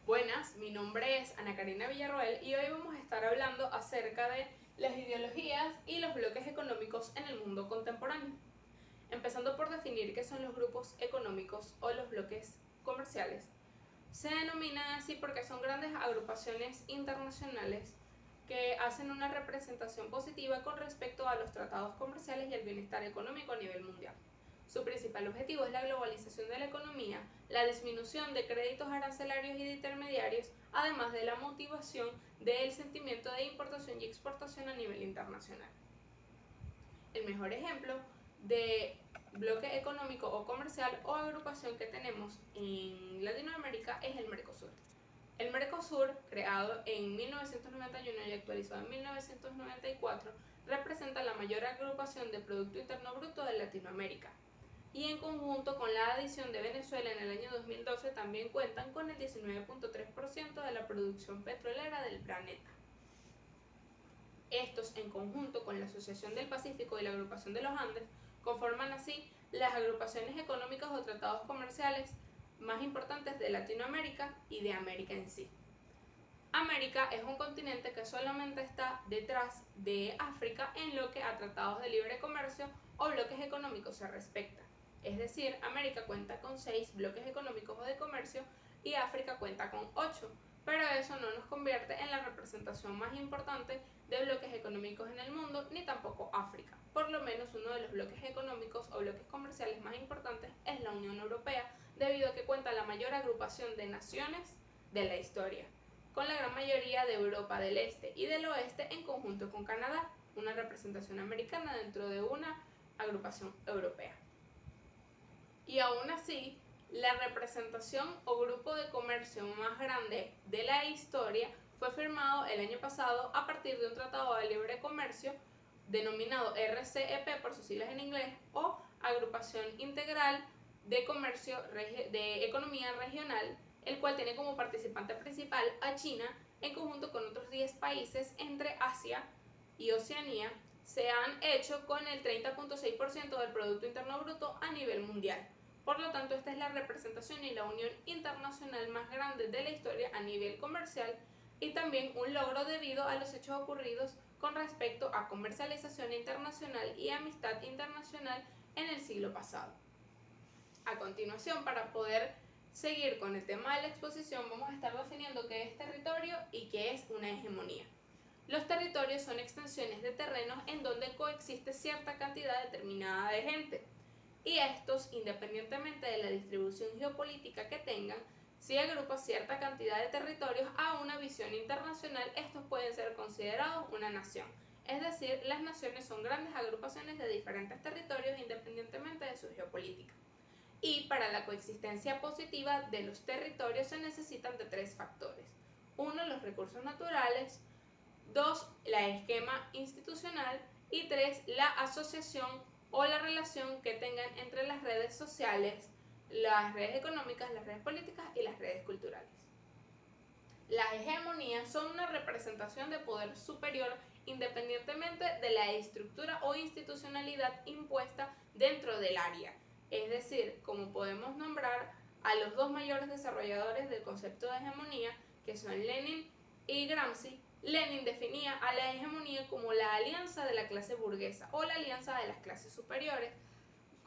Buenas, mi nombre es Ana Karina Villarroel y hoy vamos a estar hablando acerca de las ideologías y los bloques económicos en el mundo contemporáneo. Empezando por definir qué son los grupos económicos o los bloques comerciales. Se denominan así porque son grandes agrupaciones internacionales que hacen una representación positiva con respecto a los tratados comerciales y el bienestar económico a nivel mundial. Su principal objetivo es la globalización de la economía, la disminución de créditos arancelarios y de intermediarios, además de la motivación del sentimiento de importación y exportación a nivel internacional. El mejor ejemplo de bloque económico o comercial o agrupación que tenemos en Latinoamérica es el Mercosur. El Mercosur, creado en 1991 y actualizado en 1994, representa la mayor agrupación de Producto Interno Bruto de Latinoamérica, y en conjunto con la adición de Venezuela en el año 2012 también cuentan con el 19.3% de la producción petrolera del planeta. Estos, en conjunto con la Asociación del Pacífico y la Agrupación de los Andes, conforman así las agrupaciones económicas o tratados comerciales más importantes de Latinoamérica y de América en sí. América es un continente que solamente está detrás de África en lo que a tratados de libre comercio o bloques económicos se respecta. Es decir, América cuenta con 6 bloques económicos o de comercio y África cuenta con 8, pero eso no nos convierte en la representación más importante de bloques económicos en el mundo, ni tampoco África. Por lo menos uno de los bloques económicos o bloques comerciales más importantes es la Unión Europea, debido a que cuenta la mayor agrupación de naciones de la historia, con la gran mayoría de Europa del Este y del Oeste en conjunto con Canadá, una representación americana dentro de una agrupación europea. Y aún así, la representación o grupo de comercio más grande de la historia fue firmado el año pasado a partir de un tratado de libre comercio denominado RCEP por sus siglas en inglés, o Agrupación Integral de Comercio de Economía Regional, el cual tiene como participante principal a China en conjunto con otros 10 países entre Asia y Oceanía. Se han hecho con el 30.6% del Producto Interno Bruto a nivel mundial. Por lo tanto, esta es la representación y la unión internacional más grande de la historia a nivel comercial, y también un logro debido a los hechos ocurridos con respecto a comercialización internacional y amistad internacional en el siglo pasado. A continuación, para poder seguir con el tema de la exposición, vamos a estar definiendo qué es territorio y qué es una hegemonía. Los territorios son extensiones de terrenos en donde coexiste cierta cantidad determinada de gente, y estos, independientemente de la distribución geopolítica que tengan, si agrupa cierta cantidad de territorios a una visión internacional, estos pueden ser considerados una nación. Es decir, las naciones son grandes agrupaciones de diferentes territorios independientemente de su geopolítica. Y para la coexistencia positiva de los territorios se necesitan de 3 factores. 1, los recursos naturales. 2, la esquema institucional. Y 3, la asociación o la relación que tengan entre las redes sociales, las redes económicas, las redes políticas y las redes culturales. Las hegemonías son una representación de poder superior independientemente de la estructura o institucionalidad impuesta dentro del área. Es decir, como podemos nombrar a los 2 mayores desarrolladores del concepto de hegemonía, que son Lenin y Gramsci. Lenin definía a la hegemonía como la alianza de la clase burguesa o la alianza de las clases superiores,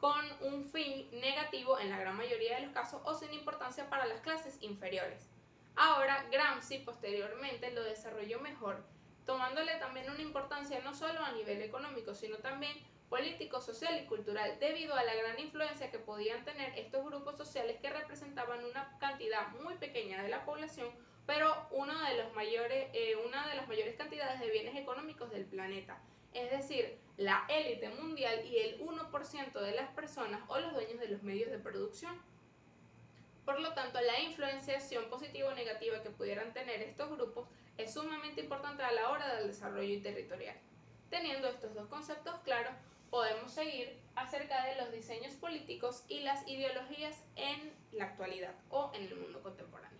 con un fin negativo en la gran mayoría de los casos o sin importancia para las clases inferiores. Ahora, Gramsci posteriormente lo desarrolló mejor, tomándole también una importancia no solo a nivel económico, sino también político, social y cultural, debido a la gran influencia que podían tener estos grupos sociales que representaban una cantidad muy pequeña de la población, pero una de las mayores cantidades de bienes económicos del planeta. Es decir, la élite mundial y el 1% de las personas o los dueños de los medios de producción. Por lo tanto, la influenciación positiva o negativa que pudieran tener estos grupos es sumamente importante a la hora del desarrollo territorial. Teniendo estos 2 conceptos claros, podemos seguir acerca de los diseños políticos y las ideologías en la actualidad o en el mundo contemporáneo.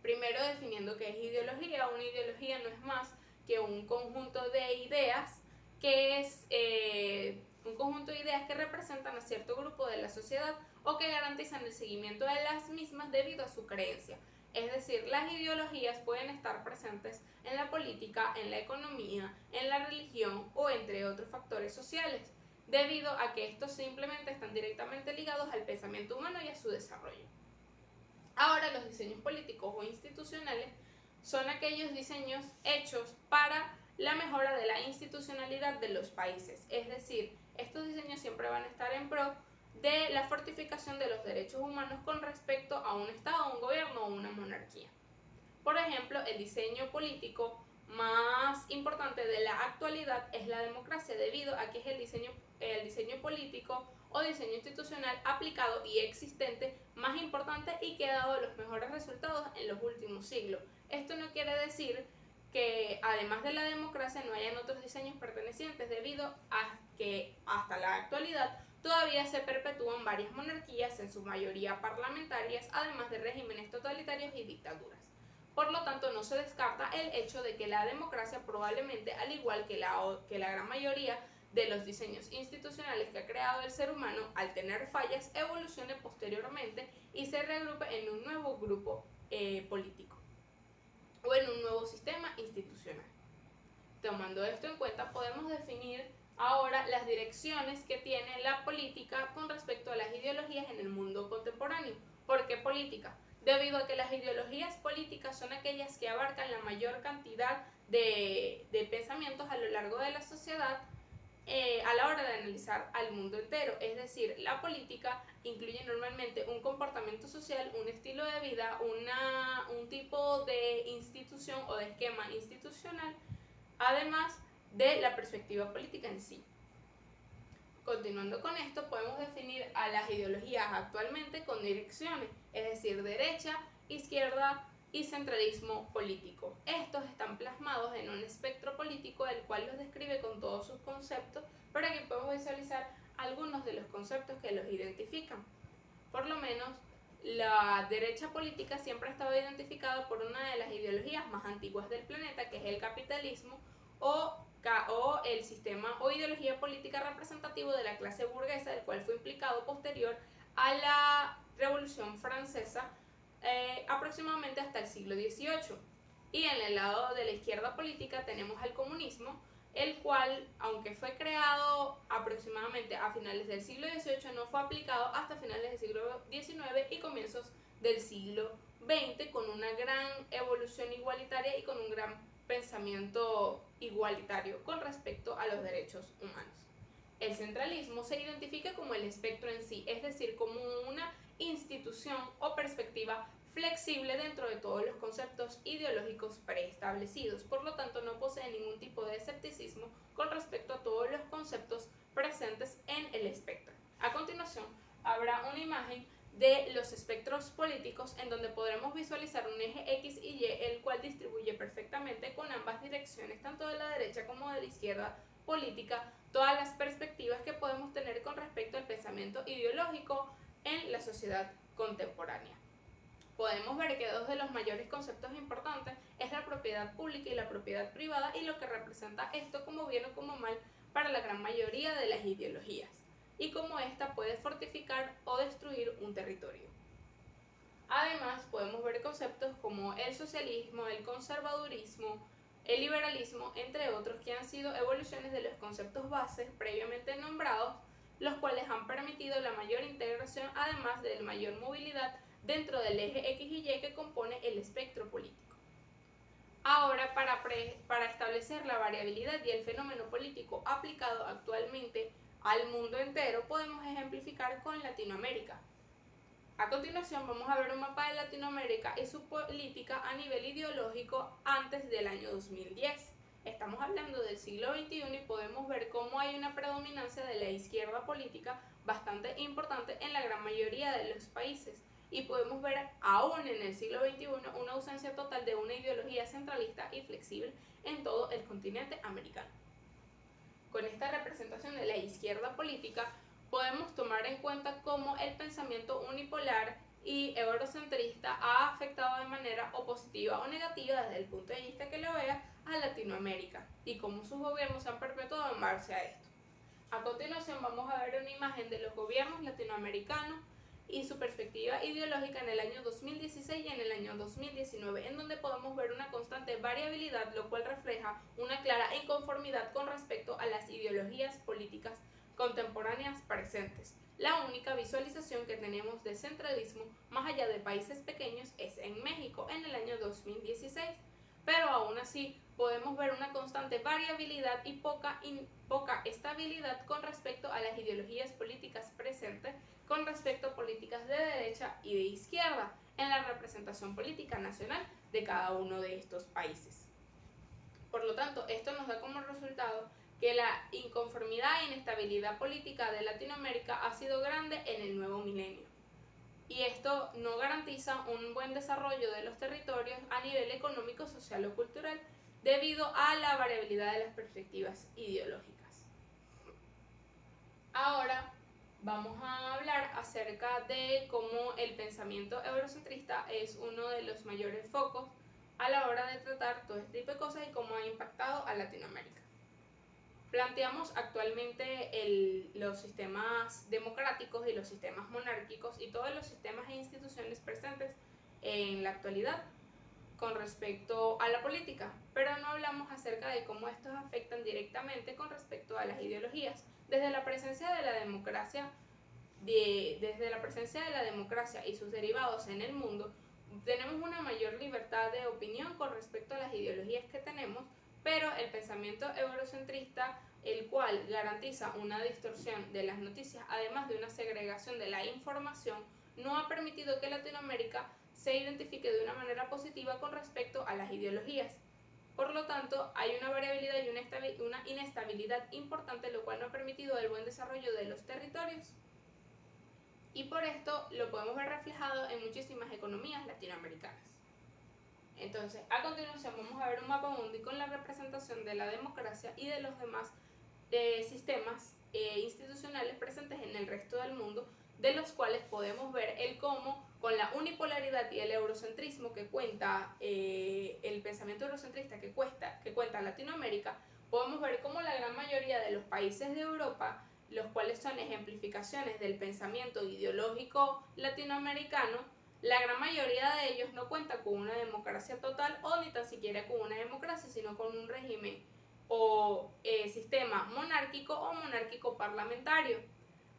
Primero, definiendo qué es ideología. Una ideología no es más que un conjunto de ideas que representan a cierto grupo de la sociedad o que garantizan el seguimiento de las mismas debido a su creencia. Es decir, las ideologías pueden estar presentes en la política, en la economía, en la religión o entre otros factores sociales, debido a que estos simplemente están directamente ligados al pensamiento humano y a su desarrollo. Ahora, los diseños políticos o institucionales son aquellos diseños hechos para la mejora de la institucionalidad de los países. Es decir, estos diseños siempre van a estar en pro de la fortificación de los derechos humanos con respecto a un Estado, un gobierno o una monarquía. Por ejemplo, el diseño político más importante de la actualidad es la democracia, debido a que es el diseño político o diseño institucional aplicado y existente más importante y que ha dado los mejores resultados en los últimos siglos. Esto no quiere decir que además de la democracia no hayan otros diseños pertenecientes, debido a que hasta la actualidad todavía se perpetúan varias monarquías, en su mayoría parlamentarias, además de regímenes totalitarios y dictaduras. Por lo tanto, no se descarta el hecho de que la democracia probablemente, al igual que la gran mayoría de los diseños institucionales que ha creado el ser humano, al tener fallas, evolucione posteriormente y se reagrupe en un nuevo grupo político o en un nuevo sistema institucional. Tomando esto en cuenta, podemos definir ahora las direcciones que tiene la política con respecto a las ideologías en el mundo contemporáneo. ¿Por qué política? Debido a que las ideologías políticas son aquellas que abarcan la mayor cantidad de pensamientos a lo largo de la sociedad a la hora de analizar al mundo entero. Es decir, la política incluye normalmente un comportamiento social, un estilo de vida, un tipo de institución o de esquema institucional, además de la perspectiva política en sí. Continuando con esto, podemos definir a las ideologías actualmente con direcciones, es decir, derecha, izquierda y centralismo político. Estos están plasmados en un espectro político, el cual los describe con todos sus conceptos, para que podamos visualizar algunos de los conceptos que los identifican. Por lo menos, la derecha política siempre ha estado identificada por una de las ideologías más antiguas del planeta, que es el capitalismo, o el sistema o ideología política representativo de la clase burguesa, el cual fue implicado posterior a la Revolución Francesa, aproximadamente hasta el siglo XVIII. Y en el lado de la izquierda política tenemos al comunismo, el cual, aunque fue creado aproximadamente a finales del siglo XVIII, no fue aplicado hasta finales del siglo XIX y comienzos del siglo XX, con una gran evolución igualitaria y con un gran pensamiento igualitario con respecto a los derechos humanos. El centralismo se identifica como el espectro en sí, es decir, como una institución o perspectiva flexible dentro de todos los conceptos ideológicos preestablecidos. Por lo tanto, no posee ningún tipo de escepticismo con respecto a todos los conceptos presentes en el espectro. A continuación, habrá una imagen de los espectros políticos, en donde podremos visualizar un eje X y Y, el cual distribuye perfectamente con ambas direcciones, tanto de la derecha como de la izquierda política, todas las perspectivas que podemos tener con respecto al pensamiento ideológico en la sociedad contemporánea. Podemos ver que dos de los mayores conceptos importantes es la propiedad pública y la propiedad privada, y lo que representa esto como bien o como mal para la gran mayoría de las ideologías, y cómo ésta puede fortificar o destruir un territorio. Además, podemos ver conceptos como el socialismo, el conservadurismo, el liberalismo, entre otros, que han sido evoluciones de los conceptos bases previamente nombrados, los cuales han permitido la mayor integración, además de la mayor movilidad dentro del eje X y Y que compone el espectro político. Ahora, para establecer la variabilidad y el fenómeno político aplicado actualmente al mundo entero, podemos ejemplificar con Latinoamérica. A continuación vamos a ver un mapa de Latinoamérica y su política a nivel ideológico antes del año 2010. Estamos hablando del siglo XXI y podemos ver cómo hay una predominancia de la izquierda política bastante importante en la gran mayoría de los países. Y podemos ver aún en el siglo XXI una ausencia total de una ideología centralista y flexible en todo el continente americano. Con esta representación de la izquierda política, podemos tomar en cuenta cómo el pensamiento unipolar y eurocentrista ha afectado de manera o positiva o negativa, desde el punto de vista que lo vea, a Latinoamérica, y cómo sus gobiernos se han perpetuado en base a esto. A continuación vamos a ver una imagen de los gobiernos latinoamericanos y su perspectiva ideológica en el año 2016 y en el año 2019, en donde podemos ver una constante variabilidad, lo cual refleja una clara inconformidad con respecto a las ideologías políticas contemporáneas presentes. La única visualización que tenemos de centralismo más allá de países pequeños es en México en el año 2016, pero aún así podemos ver una constante variabilidad y poca estabilidad con respecto a las ideologías políticas presentes con respecto a políticas de derecha y de izquierda en la representación política nacional de cada uno de estos países. Por lo tanto, esto nos da como resultado que la inconformidad e inestabilidad política de Latinoamérica ha sido grande en el nuevo milenio. Y esto no garantiza un buen desarrollo de los territorios a nivel económico, social o cultural, debido a la variabilidad de las perspectivas ideológicas. Ahora vamos a hablar acerca de cómo el pensamiento eurocentrista es uno de los mayores focos a la hora de tratar todo este tipo de cosas y cómo ha impactado a Latinoamérica. Planteamos actualmente los sistemas democráticos y los sistemas monárquicos y todos los sistemas e instituciones presentes en la actualidad con respecto a la política, pero no hablamos acerca de cómo estos afectan directamente con respecto a las ideologías. Desde la presencia de la democracia y sus derivados en el mundo, tenemos una mayor libertad de opinión con respecto a las ideologías que tenemos, pero el pensamiento eurocentrista, el cual garantiza una distorsión de las noticias, además de una segregación de la información, no ha permitido que Latinoamérica se identifique de una manera positiva con respecto a las ideologías. Por lo tanto, hay una variabilidad y una inestabilidad importante, lo cual no ha permitido el buen desarrollo de los territorios. Y por esto lo podemos ver reflejado en muchísimas economías latinoamericanas. Entonces, a continuación vamos a ver un mapa mundi con la representación de la democracia y de los demás sistemas institucionales presentes en el resto del mundo, de los cuales podemos ver el cómo, con la unipolaridad y el eurocentrismo que cuenta el pensamiento eurocentrista que cuenta Latinoamérica, podemos ver cómo la gran mayoría de los países de Europa, los cuales son ejemplificaciones del pensamiento ideológico latinoamericano, la gran mayoría de ellos no cuenta con una democracia total o ni tan siquiera con una democracia, sino con un régimen o sistema monárquico o monárquico parlamentario.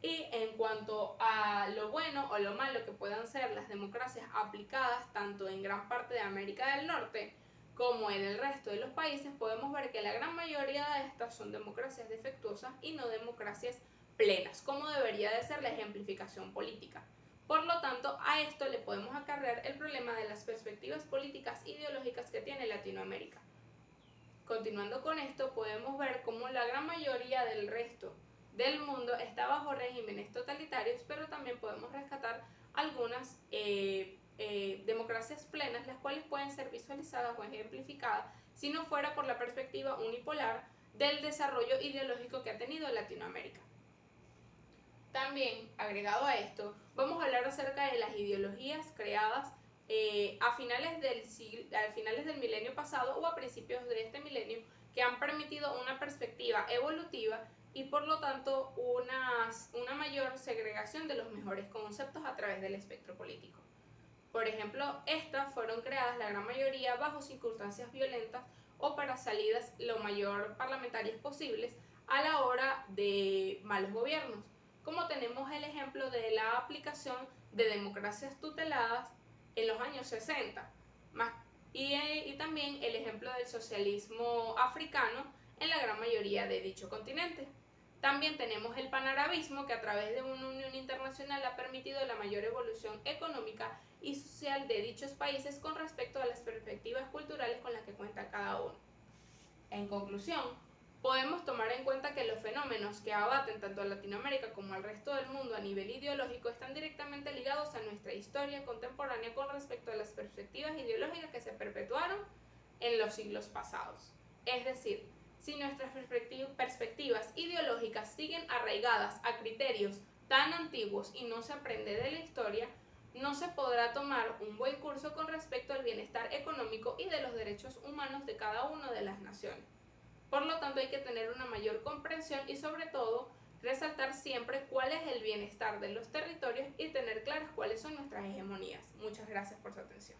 Y en cuanto a lo bueno o lo malo que puedan ser las democracias aplicadas tanto en gran parte de América del Norte como en el resto de los países, podemos ver que la gran mayoría de estas son democracias defectuosas y no democracias plenas, como debería de ser la ejemplificación política. Por lo tanto, a esto le podemos acarrear el problema de las perspectivas políticas ideológicas que tiene Latinoamérica. Continuando con esto, podemos ver cómo la gran mayoría del resto del mundo está bajo regímenes totalitarios, pero también podemos rescatar algunas democracias plenas, las cuales pueden ser visualizadas o ejemplificadas si no fuera por la perspectiva unipolar del desarrollo ideológico que ha tenido Latinoamérica. También, agregado a esto, vamos a hablar acerca de las ideologías creadas a finales del milenio pasado o a principios de este milenio, que han permitido una perspectiva evolutiva y por lo tanto una mayor segregación de los mejores conceptos a través del espectro político. Por ejemplo, estas fueron creadas la gran mayoría bajo circunstancias violentas o para salidas lo mayor parlamentarias posibles a la hora de malos gobiernos, como tenemos el ejemplo de la aplicación de democracias tuteladas en los años 60, y también el ejemplo del socialismo africano en la gran mayoría de dicho continente. También tenemos el panarabismo, que a través de una unión internacional ha permitido la mayor evolución económica y social de dichos países con respecto a las perspectivas culturales con las que cuenta cada uno. En conclusión, podemos tomar en cuenta que los fenómenos que abaten tanto a Latinoamérica como al resto del mundo a nivel ideológico están directamente ligados a nuestra historia contemporánea con respecto a las perspectivas ideológicas que se perpetuaron en los siglos pasados. Es decir, si nuestras perspectivas ideológicas siguen arraigadas a criterios tan antiguos y no se aprende de la historia, no se podrá tomar un buen curso con respecto al bienestar económico y de los derechos humanos de cada una de las naciones. Por lo tanto, hay que tener una mayor comprensión y sobre todo resaltar siempre cuál es el bienestar de los territorios y tener claras cuáles son nuestras hegemonías. Muchas gracias por su atención.